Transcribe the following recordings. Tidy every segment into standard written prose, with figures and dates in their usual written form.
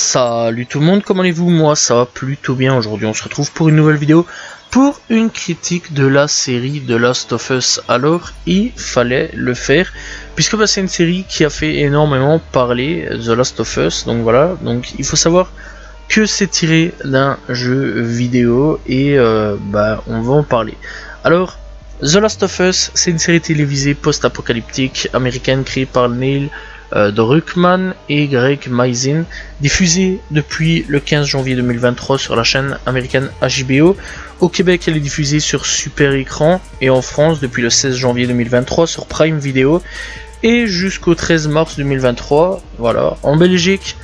Salut tout le monde, comment allez-vous? Moi ça va plutôt bien. Aujourd'hui on se retrouve pour une nouvelle vidéo, pour une critique de la série The Last of Us. Alors il fallait le faire, puisque c'est une série qui a fait énormément parler, The Last of Us. Donc voilà, donc il faut savoir que c'est tiré d'un jeu vidéo et on va en parler. Alors The Last of Us, c'est une série télévisée post-apocalyptique américaine créée par Neil Druckmann et Greg Mazin, diffusée depuis le 15 janvier 2023 sur la chaîne américaine HBO. Au Québec, elle est diffusée sur Super Écran et en France depuis le 16 janvier 2023 sur Prime Video et jusqu'au 13 mars 2023. Voilà. En Belgique,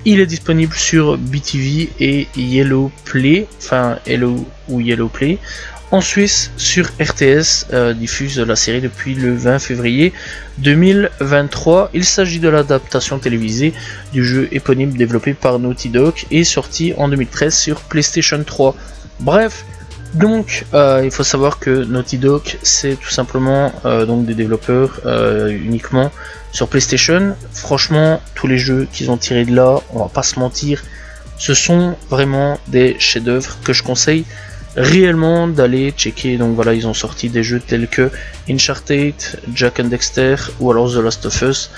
il est disponible sur BTV et Yellow Play, enfin Hello ou Yellow Play. En Suisse, sur RTS, diffuse la série depuis le 20 février 2023. Il s'agit de l'adaptation télévisée du jeu éponyme développé par Naughty Dog et sorti en 2013 sur PlayStation 3. Bref, donc il faut savoir que Naughty Dog, c'est tout simplement donc des développeurs uniquement sur PlayStation. Franchement, tous les jeux qu'ils ont tirés de là, on va pas se mentir, ce sont vraiment des chefs-d'œuvre que je conseille réellement d'aller checker. Donc voilà, ils ont sorti des jeux tels que Uncharted, Jak and Daxter ou alors The Last of Us.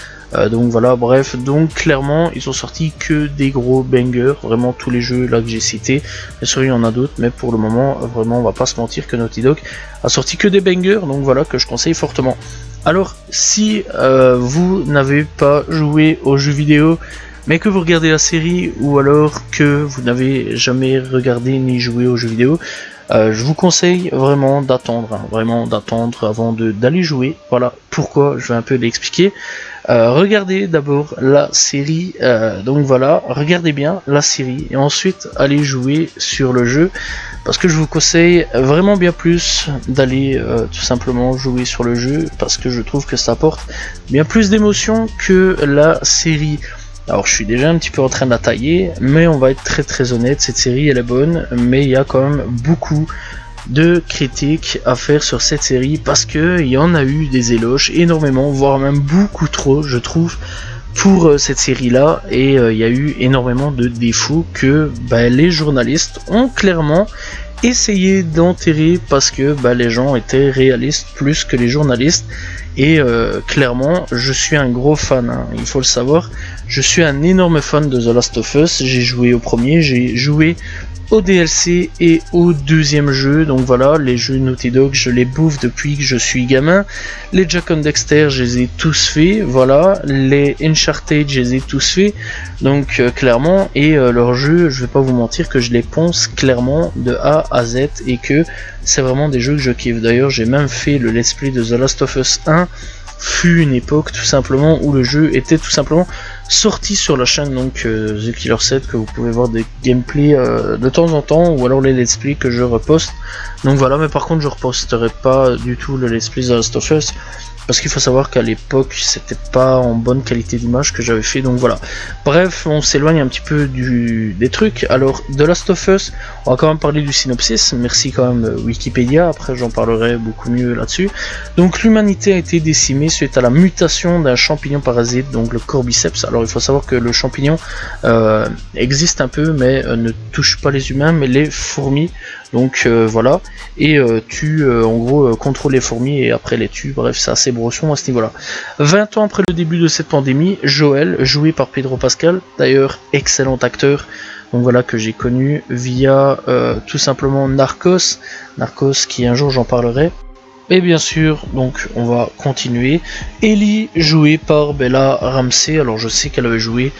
Donc voilà, bref, donc clairement ils ont sorti que des gros bangers, vraiment tous les jeux là que j'ai cités. Bien sûr il y en a d'autres, mais pour le moment vraiment on va pas se mentir que Naughty Dog a sorti que des bangers, donc voilà, que je conseille fortement. Alors si vous n'avez pas joué aux jeux vidéo mais que vous regardez la série, ou alors que vous n'avez jamais regardé ni joué aux jeux vidéo, je vous conseille vraiment d'attendre, avant d'aller jouer. Voilà pourquoi, je vais un peu l'expliquer. Regardez d'abord la série, donc voilà, regardez bien la série et ensuite allez jouer sur le jeu, parce que je vous conseille vraiment bien plus d'aller tout simplement jouer sur le jeu, parce que je trouve que ça apporte bien plus d'émotion que la série. Alors je suis déjà un petit peu en train de la tailler, mais on va être très honnête, cette série elle est bonne, mais il y a quand même beaucoup de critiques à faire sur cette série, parce que il y en a eu des éloges énormément, voire même beaucoup trop je trouve, pour cette série là, et il y a eu énormément de défauts que les journalistes ont clairement essayé d'enterrer, parce que les gens étaient réalistes plus que les journalistes. Et clairement je suis un gros fan, hein, il faut le savoir, je suis un énorme fan de The Last of Us. J'ai joué au premier, j'ai joué au DLC et au deuxième jeu, donc voilà, les jeux Naughty Dog je les bouffe depuis que je suis gamin. Les Jak and Daxter je les ai tous faits, voilà, les Uncharted je les ai tous faits, donc clairement, et leurs jeux, je vais pas vous mentir que je les ponce clairement de A à Z, et que c'est vraiment des jeux que je kiffe. D'ailleurs j'ai même fait le let's play de The Last of Us 1, fut une époque tout simplement où le jeu était tout simplement sorti sur la chaîne, donc The Killer 7, que vous pouvez voir des gameplays de temps en temps, ou alors les let's play que je reposte. Donc voilà, mais par contre je reposterai pas du tout le let's play The Last of Us, parce qu'il faut savoir qu'à l'époque c'était pas en bonne qualité d'image que j'avais fait, donc voilà. Bref, on s'éloigne un petit peu des trucs. Alors The Last of Us, on va quand même parler du synopsis, merci quand même Wikipédia, après j'en parlerai beaucoup mieux là-dessus. Donc l'humanité a été décimée suite à la mutation d'un champignon parasite, donc le Cordyceps. Alors il faut savoir que le champignon existe un peu, mais ne touche pas les humains, mais les fourmis. Donc voilà, et tue en gros, contrôle les fourmis et après les tue. Bref, c'est assez brosson à ce niveau là. 20 ans après le début de cette pandémie, Joel, joué par Pedro Pascal, d'ailleurs excellent acteur, donc voilà, que j'ai connu via tout simplement Narcos qui un jour j'en parlerai. Et bien sûr, donc on va continuer. Ellie, jouée par Bella Ramsey. Alors je sais qu'elle avait joué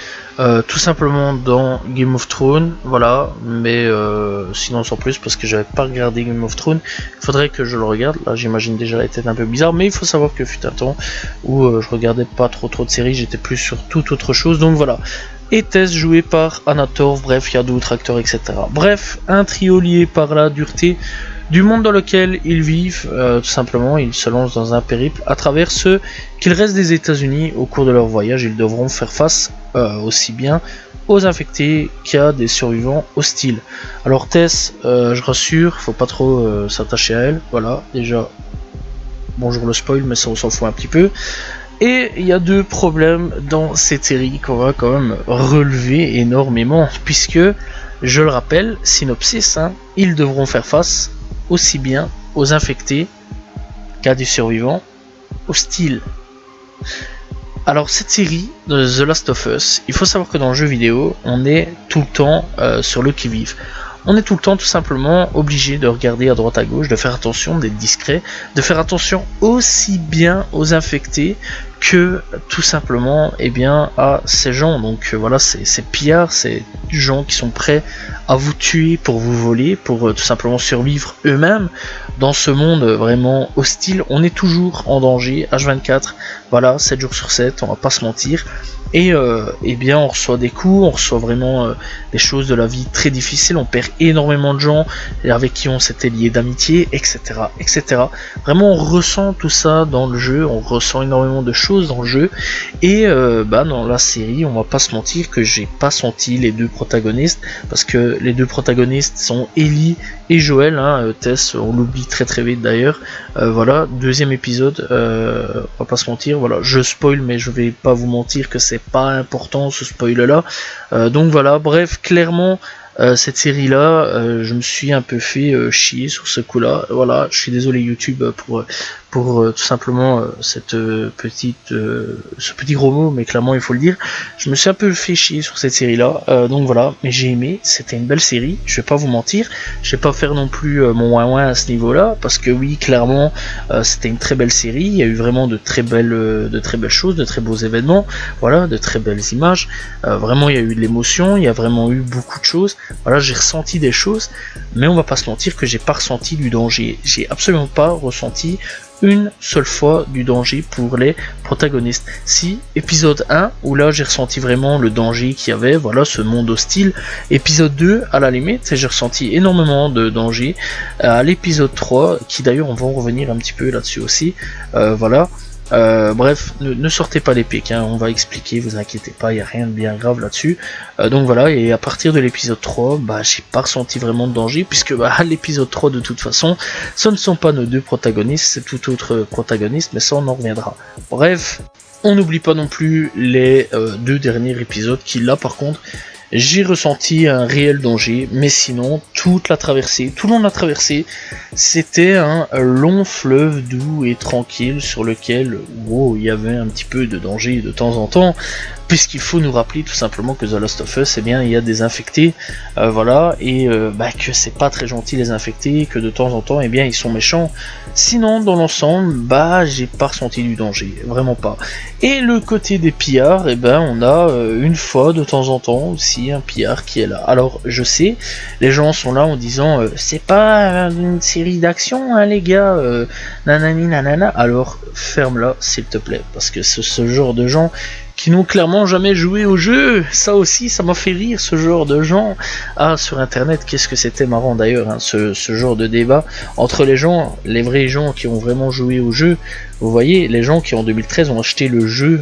tout simplement dans Game of Thrones, voilà, mais sinon sans plus, parce que j'avais pas regardé Game of Thrones. Il faudrait que je le regarde. Là j'imagine déjà la tête un peu bizarre, mais il faut savoir que fut un temps où je regardais pas trop de séries, j'étais plus sur toute autre chose, donc voilà. Et Tess, jouée par Anna Torv, bref, il y a d'autres acteurs, etc. Bref, un trio lié par la dureté du monde dans lequel ils vivent, tout simplement. Ils se lancent dans un périple à travers ce qu'il reste des États-Unis. Au cours de leur voyage, ils devront faire face aussi bien aux infectés qu'à des survivants hostiles. Alors Tess, je rassure, faut pas trop s'attacher à elle, voilà, déjà, bonjour le spoil, mais ça on s'en fout un petit peu. Et il y a deux problèmes dans cette série qu'on va quand même relever énormément, puisque, je le rappelle, synopsis, ils devront faire face aussi bien aux infectés qu'à des survivants hostiles. Alors cette série de The Last of Us, il faut savoir que dans le jeu vidéo, on est tout le temps sur le qui-vive. On est tout le temps tout simplement obligé de regarder à droite à gauche, de faire attention, d'être discret, de faire attention aussi bien aux infectés que tout simplement à ces gens. Donc voilà, ces pillards, ces gens qui sont prêts à vous tuer pour vous voler, pour tout simplement survivre eux-mêmes dans ce monde vraiment hostile. On est toujours en danger, H24, voilà, 7 jours sur 7, on va pas se mentir. Et on reçoit des coups, on reçoit vraiment des choses de la vie très difficiles, on perd énormément de gens avec qui on s'était lié d'amitié, etc., etc. Vraiment on ressent tout ça dans le jeu, on ressent énormément de choses dans le jeu, et dans la série, on va pas se mentir que j'ai pas senti les deux protagonistes, parce que les deux protagonistes sont Ellie et Joël, Tess, on l'oublie très très vite d'ailleurs. Voilà, deuxième épisode, on va pas se mentir, voilà, je spoil mais je vais pas vous mentir que c'est pas important ce spoil là. Donc voilà, bref, clairement cette série là, je me suis un peu fait chier sur ce coup là. Voilà, je suis désolé YouTube pour tout simplement ce petit gros mot, mais clairement il faut le dire. Je me suis un peu fait chier sur cette série là, donc voilà, mais j'ai aimé, c'était une belle série, je vais pas vous mentir, je vais pas faire non plus mon ouin à ce niveau là, parce que oui, clairement c'était une très belle série, il y a eu vraiment de très belles choses, de très beaux événements, voilà, de très belles images, vraiment il y a eu de l'émotion, il y a vraiment eu beaucoup de choses, voilà, j'ai ressenti des choses, mais on va pas se mentir que j'ai pas ressenti du danger, j'ai absolument pas ressenti une seule fois du danger pour les protagonistes. Si, épisode 1, où là j'ai ressenti vraiment le danger qu'il y avait, voilà, ce monde hostile. Épisode 2, à la limite, j'ai ressenti énormément de danger. À l'épisode 3, qui d'ailleurs on va en revenir un petit peu là-dessus aussi, voilà. Bref, ne sortez pas les pics, on va expliquer, vous inquiétez pas, il n'y a rien de bien grave là-dessus. Donc voilà, et à partir de l'épisode 3, j'ai pas ressenti vraiment de danger, puisque à l'épisode 3 de toute façon, ce ne sont pas nos deux protagonistes, c'est tout autre protagoniste, mais ça on en reviendra. Bref, on n'oublie pas non plus les deux derniers épisodes, qui là par contre, j'ai ressenti un réel danger, mais sinon, toute la traversée, tout le long de la traversée, c'était un long fleuve doux et tranquille sur lequel, il y avait un petit peu de danger de temps en temps, puisqu'il faut nous rappeler tout simplement que The Last of Us, il y a des infectés, voilà, et que c'est pas très gentil les infectés, que de temps en temps, ils sont méchants. Sinon, dans l'ensemble, j'ai pas ressenti du danger, vraiment pas. Et le côté des pillards, on a une fois de temps en temps aussi un pillard qui est là. Alors, je sais, les gens sont là en disant c'est pas une série d'action, les gars, nanani nanana. Alors, ferme-la, s'il te plaît, parce que c'est ce genre de gens qui n'ont clairement jamais joué au jeu. Ça aussi, ça m'a fait rire, ce genre de gens. Sur internet, qu'est-ce que c'était marrant d'ailleurs, ce genre de débat entre les gens, les vrais gens qui ont vraiment joué au jeu. Vous voyez, les gens qui en 2013 ont acheté le jeu,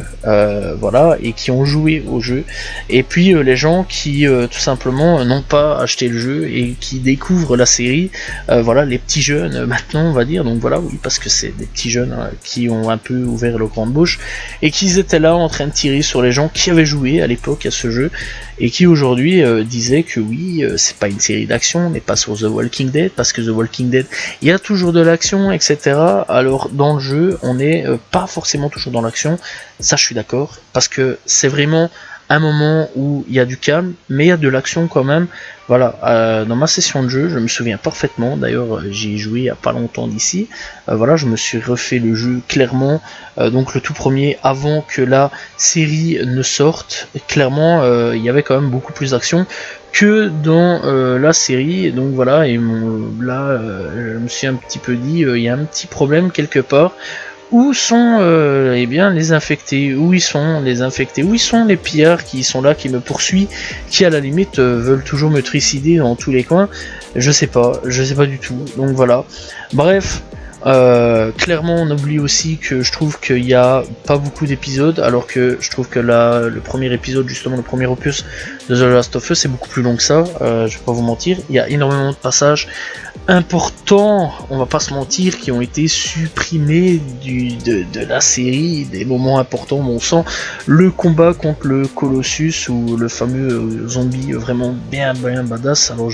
voilà, et qui ont joué au jeu, et puis les gens qui tout simplement n'ont pas acheté le jeu et qui découvrent la série, voilà, les petits jeunes maintenant on va dire, donc voilà, oui, parce que c'est des petits jeunes qui ont un peu ouvert leur grande bouche et qui étaient là en train de tirer sur les gens qui avaient joué à l'époque à ce jeu et qui aujourd'hui disaient que oui, c'est pas une série d'action, on n'est pas sur The Walking Dead, parce que The Walking Dead, il y a toujours de l'action, etc. Alors dans le jeu, on n'est pas forcément toujours dans l'action, ça je suis d'accord, parce que c'est vraiment un moment où il y a du calme, mais il y a de l'action quand même. Voilà, dans ma session de jeu, je me souviens parfaitement, d'ailleurs j'y ai joué il n'y a pas longtemps d'ici, voilà, je me suis refait le jeu clairement, donc le tout premier, avant que la série ne sorte, clairement il y avait quand même beaucoup plus d'action que dans la série, donc voilà, et là je me suis un petit peu dit, il y a un petit problème quelque part. Où sont les infectés? Où ils sont les infectés? Où ils sont les pillards qui sont là, qui me poursuivent, qui à la limite veulent toujours me trucider dans tous les coins? Je sais pas du tout. Donc voilà. Bref, Clairement on oublie aussi que je trouve qu'il n'y a pas beaucoup d'épisodes, alors que je trouve que le premier épisode, justement le premier opus de The Last of Us, c'est beaucoup plus long que ça, je vais pas vous mentir. Il y a énormément de passages importants, on va pas se mentir, qui ont été supprimés de la série, des moments importants, bon sang, le combat contre le Colossus ou le fameux zombie vraiment bien badass, alors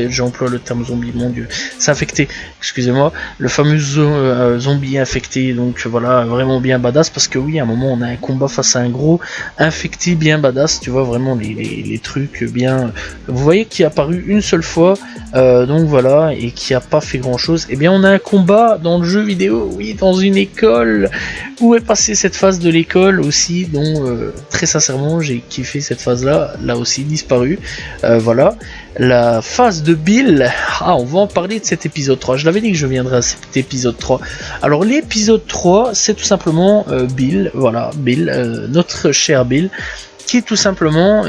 j'emploie le terme zombie, mon dieu, c'est infecté, excusez-moi, le fameux zombie infecté, donc voilà, vraiment bien badass, parce que oui, à un moment on a un combat face à un gros infecté bien badass, tu vois, vraiment les trucs bien, vous voyez qu'il est apparu une seule fois, donc voilà, et qui a pas fait grand chose. Et bien on a un combat dans le jeu vidéo, oui, dans une école. Où est passée cette phase de l'école aussi, dont très sincèrement j'ai kiffé cette phase là aussi disparu. Voilà, la phase de Bill, on va en parler de cet épisode 3, je l'avais dit que je viendrais à cet épisode 3. Alors l'épisode 3 c'est tout simplement Bill, voilà, Bill, notre cher Bill, qui tout simplement,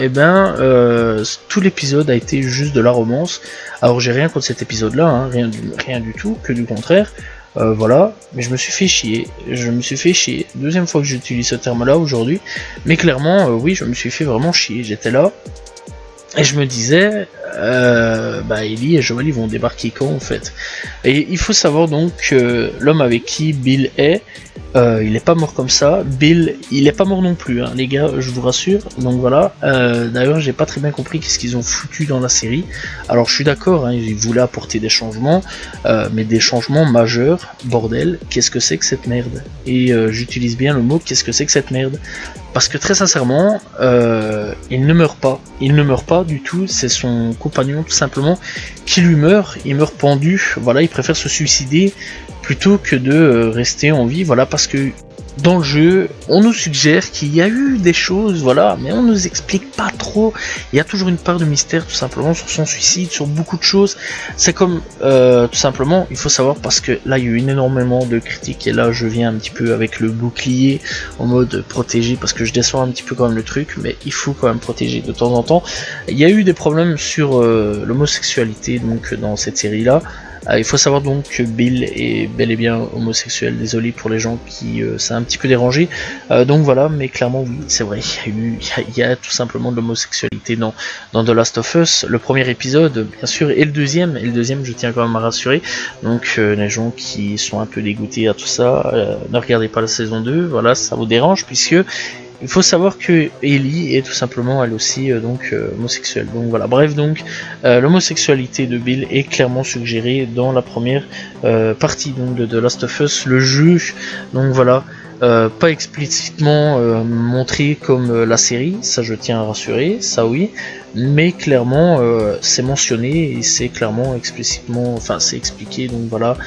tout l'épisode a été juste de la romance. Alors j'ai rien contre cet épisode là, hein, rien du tout, que du contraire. Voilà, mais je me suis fait chier, deuxième fois que j'utilise ce terme là aujourd'hui, mais clairement, oui, je me suis fait vraiment chier, j'étais là, et je me disais, Ellie et Joel ils vont débarquer quand en fait. Et il faut savoir donc que l'homme avec qui Bill est, il est pas mort comme ça. Bill, il est pas mort non plus, hein, les gars, je vous rassure. Donc voilà. D'ailleurs, j'ai pas très bien compris qu'est-ce qu'ils ont foutu dans la série. Alors, je suis d'accord, hein, ils voulaient apporter des changements, mais des changements majeurs. Bordel, qu'est-ce que c'est que cette merde? Et j'utilise bien le mot qu'est-ce que c'est que cette merde. Parce que très sincèrement, il ne meurt pas. Il ne meurt pas du tout. C'est son compagnon tout simplement qui lui meurt. Il meurt pendu. Voilà, il préfère se suicider plutôt que de rester en vie. Voilà, parce que dans le jeu, on nous suggère qu'il y a eu des choses, voilà, mais on nous explique pas trop. Il y a toujours une part de mystère tout simplement sur son suicide, sur beaucoup de choses. C'est comme tout simplement, il faut savoir, parce que là il y a eu énormément de critiques et là je viens un petit peu avec le bouclier en mode protégé, parce que je descends un petit peu quand même le truc, mais il faut quand même protéger de temps en temps. Il y a eu des problèmes sur l'homosexualité donc dans cette série là. Il faut savoir donc que Bill est bel et bien homosexuel, désolé pour les gens qui ça a un petit peu dérangé, donc voilà, mais clairement oui, c'est vrai, il y a tout simplement de l'homosexualité dans The Last of Us, le premier épisode bien sûr, et le deuxième je tiens quand même à rassurer, donc les gens qui sont un peu dégoûtés à tout ça, ne regardez pas la saison 2, voilà, ça vous dérange, puisque il faut savoir que Ellie est tout simplement elle aussi homosexuelle. Donc voilà, bref, donc l'homosexualité de Bill est clairement suggérée dans la première partie donc, de The Last of Us, le jeu. Donc voilà, pas explicitement montré comme la série, ça je tiens à rassurer, ça oui, mais clairement c'est mentionné et c'est clairement explicitement, enfin c'est expliqué, donc voilà.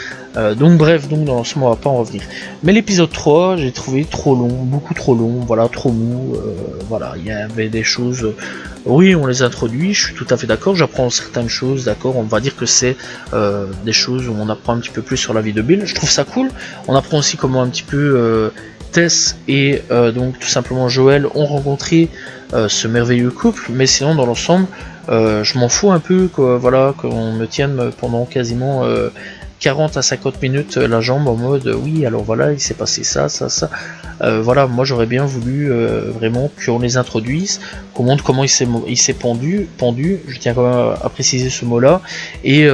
Donc bref, donc dans l'ensemble on va pas en revenir. Mais l'épisode 3, j'ai trouvé trop long, beaucoup trop long, voilà, trop mou, voilà, il y avait des choses, oui on les introduit, je suis tout à fait d'accord, j'apprends certaines choses, d'accord, on va dire que c'est des choses où on apprend un petit peu plus sur la vie de Bill, je trouve ça cool, on apprend aussi comment un petit peu Tess et donc tout simplement Joel ont rencontré ce merveilleux couple, mais sinon dans l'ensemble, je m'en fous un peu, quoi, voilà, qu'on me tienne pendant quasiment 40 à 50 minutes la jambe en mode oui alors voilà il s'est passé ça. Voilà, moi j'aurais bien voulu vraiment qu'on les introduise, qu'on montre comment il s'est pendu, je tiens quand même à préciser ce mot là, et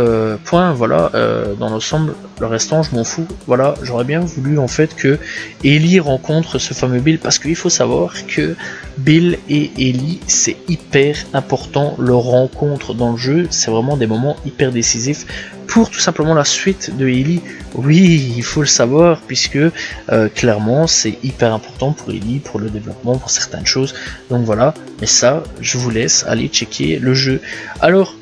point, voilà, dans l'ensemble le restant je m'en fous, voilà, j'aurais bien voulu en fait que Ellie rencontre ce fameux Bill, parce qu'il faut savoir que Bill et Ellie c'est hyper important, leur rencontre dans le jeu, c'est vraiment des moments hyper décisifs pour tout simplement la suite de Ellie. Oui, il faut le savoir, puisque clairement c'est hyper important pour Ellie, pour le développement, pour certaines choses, donc voilà, mais ça je vous laisse aller checker le jeu. Alors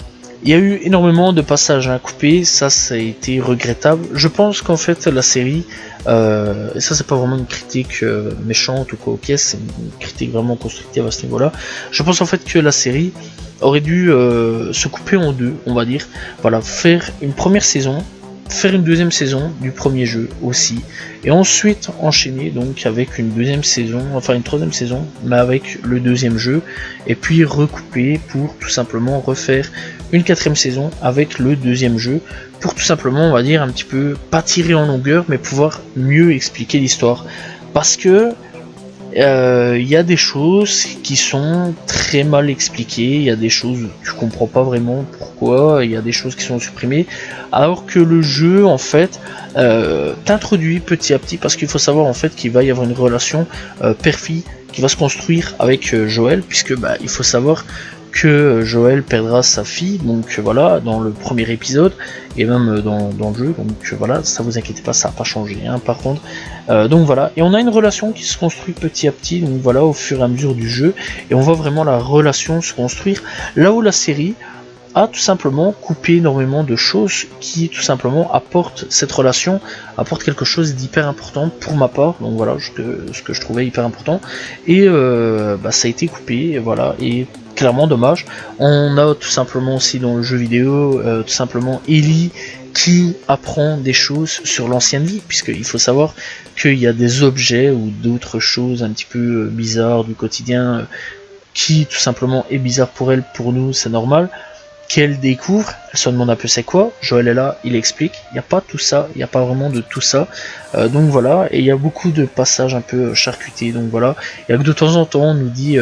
il y a eu énormément de passages à couper, ça a été regrettable, je pense qu'en fait la série, et ça c'est pas vraiment une critique méchante ou quoi, ok, c'est une critique vraiment constructive à ce niveau là, je pense en fait que la série aurait dû se couper en deux, on va dire, voilà, faire une première saison faire une deuxième saison du premier jeu aussi, et ensuite enchaîner donc avec une deuxième saison, enfin une troisième saison, mais avec le deuxième jeu, et puis recouper pour tout simplement refaire une quatrième saison avec le deuxième jeu, pour tout simplement, on va dire, un petit peu, pas tirer en longueur, mais pouvoir mieux expliquer l'histoire. Parce que y a des choses qui sont très mal expliquées, il y a des choses où tu comprends pas vraiment pourquoi, il y a des choses qui sont supprimées, alors que le jeu en fait t'introduit petit à petit, parce qu'il faut savoir en fait qu'il va y avoir une relation père-fille qui va se construire avec Joël, puisque il faut savoir que Joël perdra sa fille, donc voilà, dans le premier épisode, et même dans le jeu, donc voilà, ça vous inquiétez pas, ça n'a pas changé, hein, par contre. Donc voilà, et on a une relation qui se construit petit à petit, donc voilà, au fur et à mesure du jeu, et on voit vraiment la relation se construire, là où la série a tout simplement coupé énormément de choses qui tout simplement apportent cette relation, apporte quelque chose d'hyper important pour ma part, donc voilà, ce que je trouvais hyper important, et ça a été coupé, et voilà, et clairement dommage. On a tout simplement aussi dans le jeu vidéo, tout simplement Ellie qui apprend des choses sur l'ancienne vie, puisqu'il faut savoir qu'il y a des objets ou d'autres choses un petit peu bizarres du quotidien qui tout simplement est bizarre pour elle, pour nous c'est normal, qu'elle découvre, elle se demande un peu c'est quoi, Joël est là, il explique, il n'y a pas tout ça, il n'y a pas vraiment de tout ça, donc voilà, et il y a beaucoup de passages un peu charcutés, donc voilà, et que de temps en temps on nous dit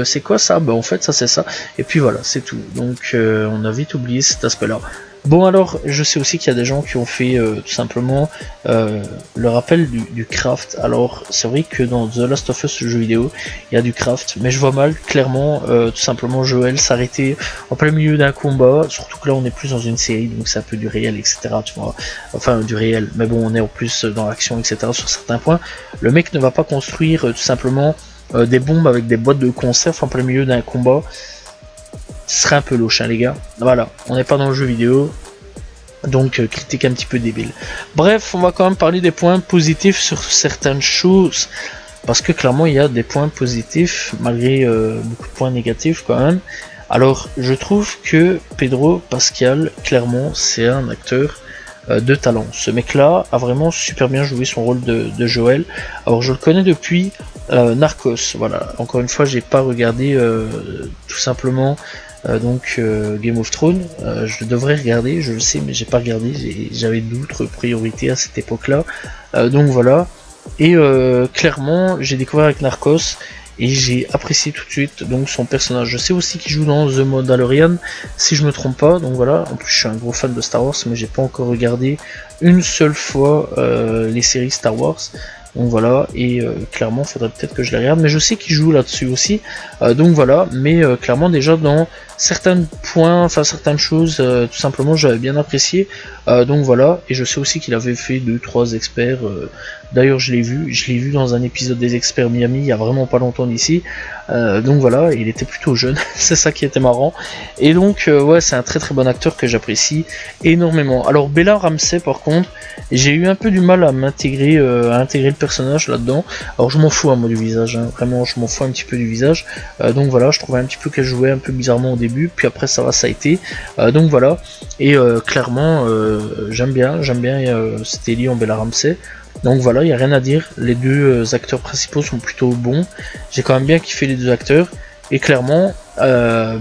c'est quoi ça, en fait ça c'est ça, et puis voilà, c'est tout, donc on a vite oublié cet aspect là. Bon alors, je sais aussi qu'il y a des gens qui ont fait tout simplement le rappel du craft. Alors c'est vrai que dans The Last of Us, le jeu vidéo, il y a du craft, mais je vois mal clairement tout simplement Joël s'arrêter en plein milieu d'un combat, surtout que là on est plus dans une série, donc c'est un peu du réel, etc. Tu vois, enfin du réel, mais bon on est en plus dans l'action, etc. Sur certains points, le mec ne va pas construire tout simplement des bombes avec des boîtes de conserve en plein milieu d'un combat. Ce serait un peu louche, hein, les gars. Voilà, on n'est pas dans le jeu vidéo, donc critique un petit peu débile. Bref, on va quand même parler des points positifs sur certaines choses, parce que clairement il y a des points positifs malgré beaucoup de points négatifs quand même. Alors je trouve que Pedro Pascal, clairement c'est un acteur de talent. Ce mec là a vraiment super bien joué son rôle de Joël. Alors je le connais depuis Narcos, voilà, encore une fois j'ai pas regardé tout simplement Game of Thrones, je devrais regarder, je le sais, mais j'ai pas regardé, j'avais d'autres priorités à cette époque-là, donc voilà, et clairement, j'ai découvert avec Narcos, et j'ai apprécié tout de suite donc son personnage. Je sais aussi qu'il joue dans The Mandalorian, si je me trompe pas, donc voilà, en plus je suis un gros fan de Star Wars, mais j'ai pas encore regardé une seule fois les séries Star Wars, donc voilà, et clairement faudrait peut-être que je les regarde, mais je sais qu'il joue là-dessus aussi, donc voilà, mais clairement déjà dans certains points, enfin certaines choses, tout simplement j'avais bien apprécié, donc voilà, et je sais aussi qu'il avait fait 2-3 experts, d'ailleurs je l'ai vu dans un épisode des experts Miami il y a vraiment pas longtemps d'ici, donc voilà, il était plutôt jeune, c'est ça qui était marrant, et donc ouais c'est un très très bon acteur que j'apprécie énormément. Alors Bella Ramsey par contre, j'ai eu un peu du mal à m'intégrer, à intégrer le personnage là-dedans, alors je m'en fous moi du visage, hein. Vraiment je m'en fous un petit peu du visage, donc voilà, je trouvais un petit peu qu'elle jouait un peu bizarrement au début, puis après ça a été, donc voilà, et clairement j'aime bien c'était lié en Bella Ramsey. Donc voilà, il n'y a rien à dire, les deux acteurs principaux sont plutôt bons, j'ai quand même bien kiffé les deux acteurs, et clairement,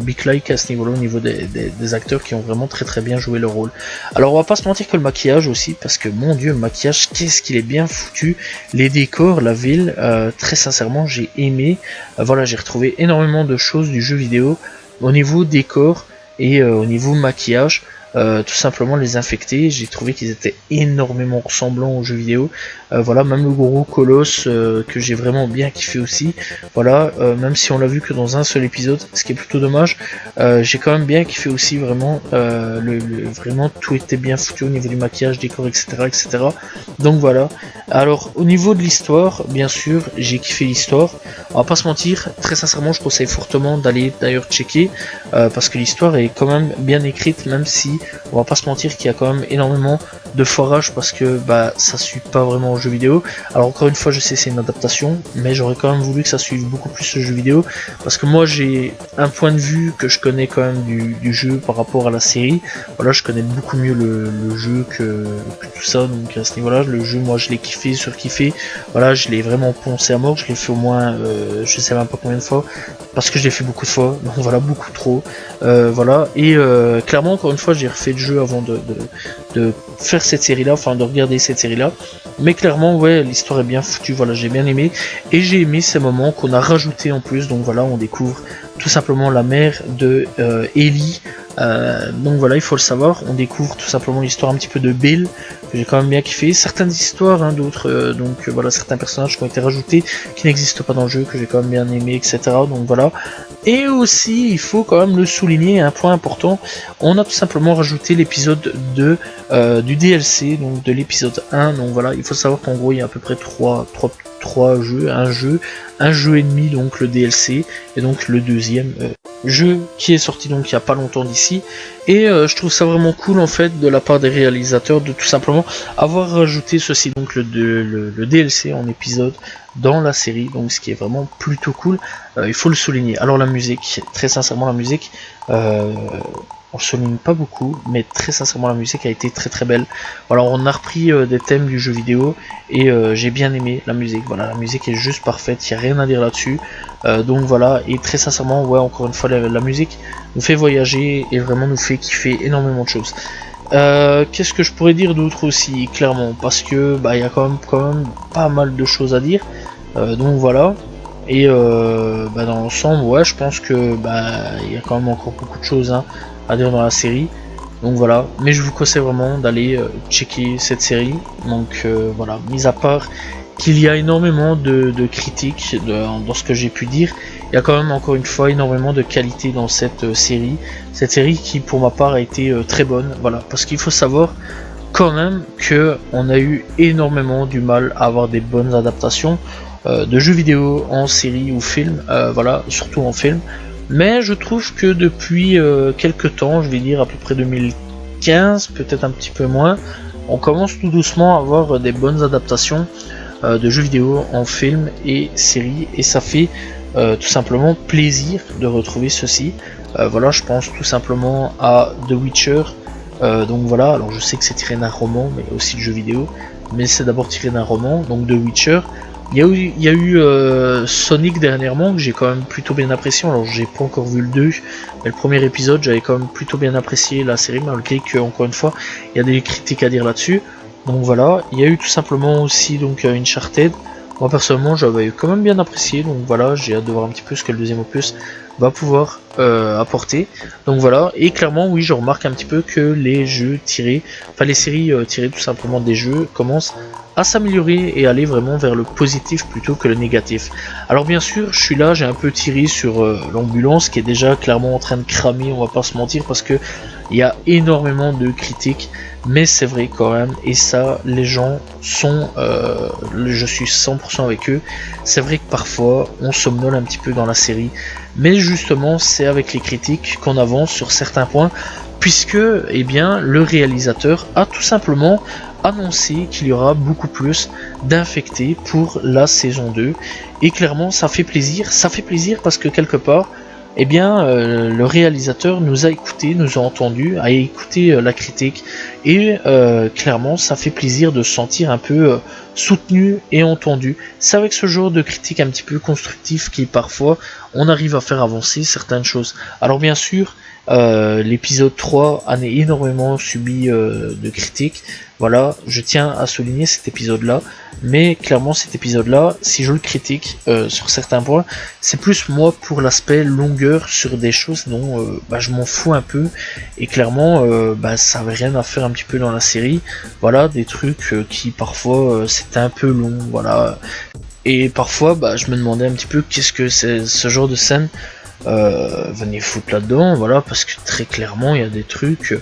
big like à ce niveau-là, au niveau des acteurs qui ont vraiment très très bien joué leur rôle. Alors on va pas se mentir que le maquillage aussi, parce que mon dieu, le maquillage, qu'est-ce qu'il est bien foutu, les décors, la ville, très sincèrement j'ai aimé, voilà, j'ai retrouvé énormément de choses du jeu vidéo, au niveau décor et au niveau maquillage. Tout simplement les infectés, j'ai trouvé qu'ils étaient énormément ressemblants aux jeux vidéo, voilà, même le gros colosse que j'ai vraiment bien kiffé aussi, voilà, même si on l'a vu que dans un seul épisode, ce qui est plutôt dommage, j'ai quand même bien kiffé aussi, vraiment, vraiment tout était bien foutu au niveau du maquillage, décor, etc., etc. Donc voilà. Alors au niveau de l'histoire, bien sûr, j'ai kiffé l'histoire, on va pas se mentir, très sincèrement je conseille fortement d'aller d'ailleurs checker, parce que l'histoire est quand même bien écrite, même si on va pas se mentir qu'il y a quand même énormément de foirage parce que bah ça suit pas vraiment au jeu vidéo. Alors encore une fois, je sais c'est une adaptation, mais j'aurais quand même voulu que ça suive beaucoup plus le jeu vidéo parce que moi j'ai un point de vue que je connais quand même du jeu par rapport à la série. Voilà, je connais beaucoup mieux le jeu que tout ça, donc à ce niveau-là, le jeu moi je l'ai kiffé, surkiffé. Voilà, je l'ai vraiment poncé à mort, je l'ai fait au moins je sais même pas combien de fois parce que je l'ai fait beaucoup de fois, donc voilà, beaucoup trop. Voilà, et clairement encore une fois j'ai refait le jeu avant de faire cette série là, enfin de regarder cette série là, mais clairement ouais l'histoire est bien foutue, voilà, j'ai bien aimé, et j'ai aimé ces moments qu'on a rajouté en plus, donc voilà, on découvre tout simplement la mère de Ellie. Donc voilà, il faut le savoir, on découvre tout simplement l'histoire un petit peu de Bill, que j'ai quand même bien kiffé, certaines histoires, hein, d'autres, donc voilà, certains personnages qui ont été rajoutés, qui n'existent pas dans le jeu, que j'ai quand même bien aimé, etc. Donc voilà, et aussi, il faut quand même le souligner, un point important, on a tout simplement rajouté l'épisode 2 du DLC, donc de l'épisode 1, donc voilà, il faut savoir qu'en gros, il y a à peu près 3 jeux, un jeu et demi, donc le DLC, et donc le deuxième jeu qui est sorti donc il n'y a pas longtemps d'ici, et je trouve ça vraiment cool en fait de la part des réalisateurs de tout simplement avoir rajouté ceci, donc le DLC en épisode dans la série, donc ce qui est vraiment plutôt cool, il faut le souligner. Alors la musique, très sincèrement la musique, on souligne pas beaucoup, mais très sincèrement la musique a été très très belle. Voilà, on a repris des thèmes du jeu vidéo et j'ai bien aimé la musique. Voilà, la musique est juste parfaite, il n'y a rien à dire là-dessus. Donc voilà, et très sincèrement, ouais, encore une fois, la musique nous fait voyager et vraiment nous fait kiffer énormément de choses. Qu'est-ce que je pourrais dire d'autre aussi, clairement, parce que bah il y a quand même pas mal de choses à dire. Donc voilà. Et bah dans l'ensemble, ouais, je pense que bah il y a quand même encore beaucoup de choses hein, à dire dans la série. Donc voilà, mais je vous conseille vraiment d'aller checker cette série. Donc voilà, mis à part qu'il y a énormément de critiques dans ce que j'ai pu dire, il y a quand même encore une fois énormément de qualité dans cette série. Cette série qui pour ma part a été très bonne, voilà, parce qu'il faut savoir quand même que on a eu énormément du mal à avoir des bonnes adaptations de jeux vidéo en série ou film, voilà, surtout en film. Mais je trouve que depuis quelques temps, je vais dire à peu près 2015, peut-être un petit peu moins, on commence tout doucement à avoir des bonnes adaptations de jeux vidéo en film et série, et ça fait tout simplement plaisir de retrouver ceci. Voilà, je pense tout simplement à The Witcher. Donc voilà, alors je sais que c'est tiré d'un roman, mais aussi de jeu vidéo, mais c'est d'abord tiré d'un roman, donc The Witcher. Il y a eu Sonic dernièrement que j'ai quand même plutôt bien apprécié. Alors j'ai pas encore vu le 2, mais le premier épisode j'avais quand même plutôt bien apprécié la série, malgré que encore une fois il y a des critiques à dire là-dessus. Donc voilà, il y a eu tout simplement aussi donc Uncharted. Moi personnellement j'avais quand même bien apprécié, donc voilà, j'ai hâte de voir un petit peu ce que le deuxième opus va pouvoir apporter. Donc voilà, et clairement oui, je remarque un petit peu que les jeux tirés, enfin les séries tirées tout simplement des jeux commencent à s'améliorer et aller vraiment vers le positif plutôt que le négatif. Alors bien sûr, je suis là, j'ai un peu tiré sur l'ambulance qui est déjà clairement en train de cramer, on va pas se mentir, parce que il y a énormément de critiques, mais c'est vrai quand même, et ça, les gens sont, je suis 100% avec eux, c'est vrai que parfois, on somnole un petit peu dans la série, mais justement, c'est avec les critiques qu'on avance sur certains points, puisque, eh bien, le réalisateur a tout simplement annoncé qu'il y aura beaucoup plus d'infectés pour la saison 2, et clairement, ça fait plaisir parce que quelque part, eh bien, le réalisateur nous a écouté, nous a entendu, a écouté la critique, et clairement, ça fait plaisir de se sentir un peu soutenu et entendu. C'est avec ce genre de critique un petit peu constructif qui parfois on arrive à faire avancer certaines choses. Alors bien sûr, l'épisode 3 a énormément subi de critiques. Voilà, je tiens à souligner cet épisode-là, mais clairement cet épisode-là, si je le critique sur certains points, c'est plus moi pour l'aspect longueur sur des choses dont bah, je m'en fous un peu, et clairement bah, ça avait rien à faire un petit peu dans la série. Voilà, des trucs qui parfois c'était un peu long, voilà. Et parfois bah, je me demandais un petit peu qu'est-ce que c'est ce genre de scène venez foutre là-dedans, voilà, parce que très clairement il y a des trucs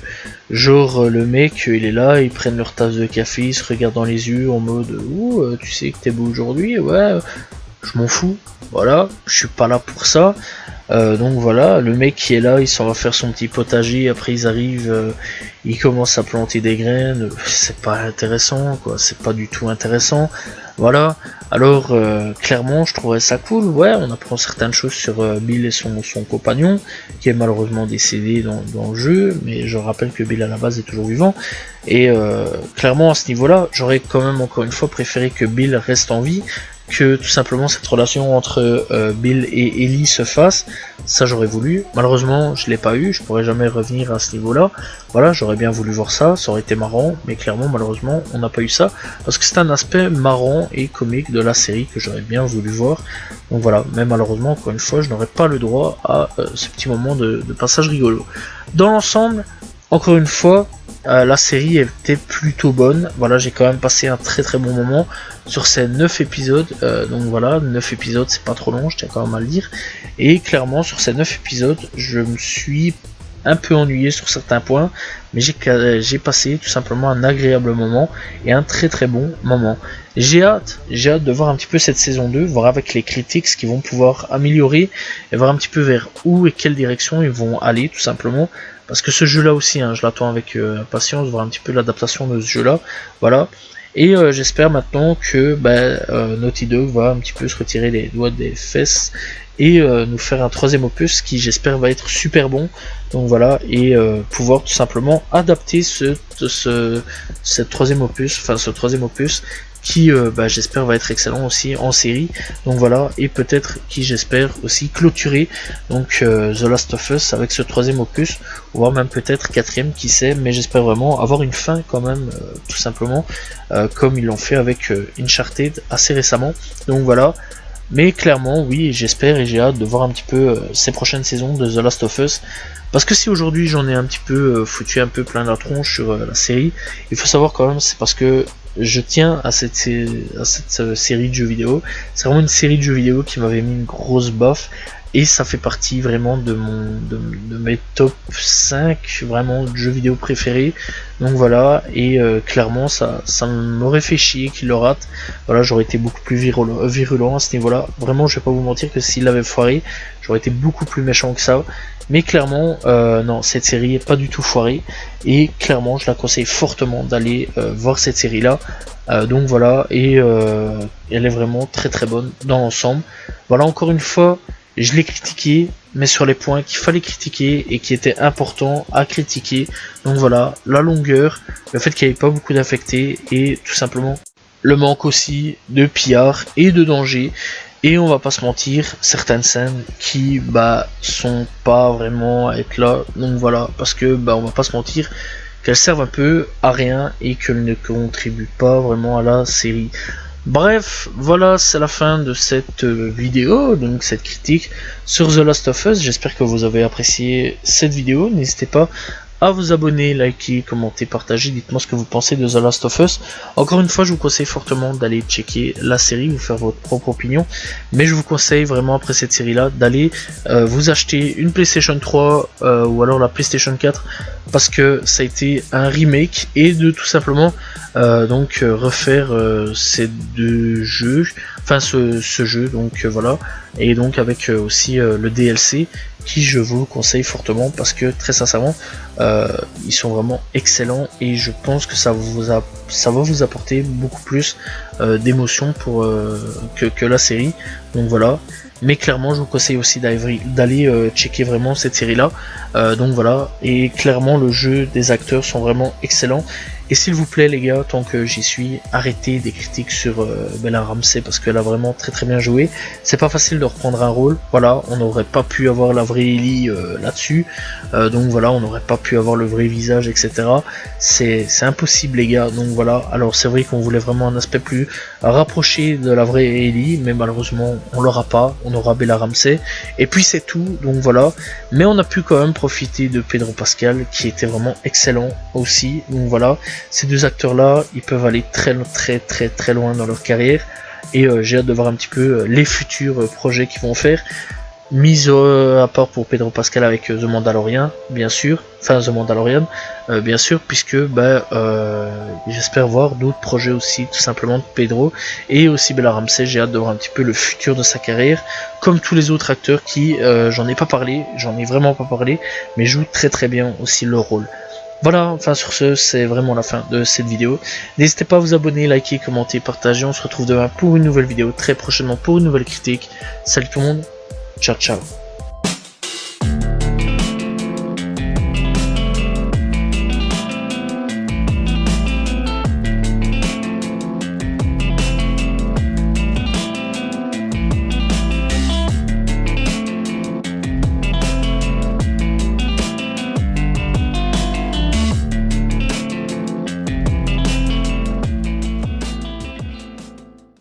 genre le mec il est là, ils prennent leur tasse de café, ils se regardent dans les yeux en mode ouh tu sais que t'es beau aujourd'hui, ouais, je m'en fous, voilà, je suis pas là pour ça. Donc voilà, le mec qui est là, il s'en va faire son petit potager, après ils arrivent, ils commencent à planter des graines, c'est pas intéressant quoi, c'est pas du tout intéressant, voilà. Alors clairement je trouverais ça cool, ouais, on apprend certaines choses sur Bill et son compagnon, qui est malheureusement décédé dans le jeu, mais je rappelle que Bill à la base est toujours vivant, et clairement à ce niveau là, j'aurais quand même encore une fois préféré que Bill reste en vie, que tout simplement cette relation entre Bill et Ellie se fasse, ça j'aurais voulu, malheureusement je l'ai pas eu, je pourrais jamais revenir à ce niveau là, voilà, j'aurais bien voulu voir ça, ça aurait été marrant, mais clairement malheureusement on n'a pas eu ça, parce que c'est un aspect marrant et comique de la série que j'aurais bien voulu voir, donc voilà, mais malheureusement encore une fois je n'aurais pas le droit à ce petit moment de passage rigolo. Dans l'ensemble, encore une fois, la série était plutôt bonne, voilà, j'ai quand même passé un très bon moment sur ces 9 épisodes, donc voilà, 9 épisodes c'est pas trop long, je tiens quand même à le dire, et clairement sur ces 9 épisodes de me suis un peu ennuyé sur certains points, mais j'ai passé tout simplement un agréable moment et un très bon moment. J'ai hâte de voir un petit peu cette saison 2, voir avec les critiques ce qu'ils vont pouvoir améliorer et voir un petit peu vers où et quelle direction ils vont aller tout simplement. Parce que ce jeu là aussi, hein, je l'attends avec impatience, voir un petit peu l'adaptation de ce jeu là, voilà. Et j'espère maintenant que Naughty Dog va un petit peu se retirer les doigts des fesses et nous faire un troisième opus qui j'espère va être super bon. Donc voilà, et pouvoir tout simplement adapter ce troisième opus qui j'espère va être excellent aussi en série, donc voilà, et peut-être qui j'espère aussi clôturer donc The Last of Us avec ce troisième opus, voire même peut-être quatrième, qui sait, mais j'espère vraiment avoir une fin quand même, tout simplement, comme ils l'ont fait avec Uncharted assez récemment, donc voilà. Mais clairement oui, j'espère et j'ai hâte de voir un petit peu ces prochaines saisons de The Last of Us, parce que si aujourd'hui j'en ai un petit peu foutu un peu plein la tronche sur la série, il faut savoir quand même c'est parce que je tiens à cette série de jeux vidéo. C'est vraiment une série de jeux vidéo qui m'avait mis une grosse baffe, et ça fait partie vraiment de mes top 5 vraiment de jeux vidéo préférés. Donc voilà, et clairement ça m'aurait fait chier qu'il le rate. Voilà, j'aurais été beaucoup plus virulent à ce niveau là. Vraiment, je vais pas vous mentir que s'il l'avait foiré, j'aurais été beaucoup plus méchant que ça. Mais clairement, non, cette série est pas du tout foirée, et clairement je la conseille fortement d'aller voir cette série là. Donc voilà, et elle est vraiment très bonne dans l'ensemble. Voilà, encore une fois, je l'ai critiqué, mais sur les points qu'il fallait critiquer et qui étaient importants à critiquer. Donc voilà, la longueur, le fait qu'il n'y ait pas beaucoup d'affectés, et tout simplement le manque aussi de pillards et de danger. Et on va pas se mentir, certaines scènes qui sont pas vraiment à être là, donc voilà, parce que on va pas se mentir qu'elles servent un peu à rien et qu'elles ne contribuent pas vraiment à la série. Bref, voilà, c'est la fin de cette vidéo, donc cette critique sur The Last of Us. J'espère que vous avez apprécié cette vidéo, n'hésitez pas à vous abonner, liker, commenter, partager, dites-moi ce que vous pensez de The Last of Us. Encore une fois, je vous conseille fortement d'aller checker la série, vous faire votre propre opinion, mais je vous conseille vraiment après cette série là d'aller vous acheter une PlayStation 3 ou alors la PlayStation 4, parce que ça a été un remake, et de tout simplement refaire ces deux jeux, enfin ce jeu, donc voilà, et donc avec aussi le DLC qui je vous conseille fortement, parce que très sincèrement ils sont vraiment excellents, et je pense que ça va vous apporter beaucoup plus d'émotion pour que la série, donc voilà. Mais clairement je vous conseille aussi d'aller checker vraiment cette série là, donc voilà, et clairement le jeu des acteurs sont vraiment excellents. Et s'il vous plaît les gars, tant que j'y suis, arrêtez des critiques sur Bella Ramsey, parce qu'elle a vraiment très bien joué. C'est pas facile de reprendre un rôle, voilà, on n'aurait pas pu avoir la vraie Ellie là-dessus, donc voilà, on n'aurait pas pu avoir le vrai visage, etc. C'est impossible les gars, donc voilà. Alors c'est vrai qu'on voulait vraiment un aspect plus rapproché de la vraie Ellie, mais malheureusement on l'aura pas, on aura Bella Ramsey, et puis c'est tout, donc voilà. Mais on a pu quand même profiter de Pedro Pascal, qui était vraiment excellent aussi, donc voilà. Ces deux acteurs là, ils peuvent aller très loin dans leur carrière, et j'ai hâte de voir un petit peu les futurs projets qu'ils vont faire. mise à part pour Pedro Pascal avec The Mandalorian, bien sûr, enfin The Mandalorian, bien sûr, puisque j'espère voir d'autres projets aussi, tout simplement de Pedro, et aussi Bella Ramsey. J'ai hâte de voir un petit peu le futur de sa carrière, comme tous les autres acteurs qui, j'en ai pas parlé, j'en ai vraiment pas parlé, mais jouent très très bien aussi leur rôle. Voilà, enfin sur ce, c'est vraiment la fin de cette vidéo. N'hésitez pas à vous abonner, liker, commenter, partager. On se retrouve demain pour une nouvelle vidéo, très prochainement pour une nouvelle critique. Salut tout le monde, ciao ciao.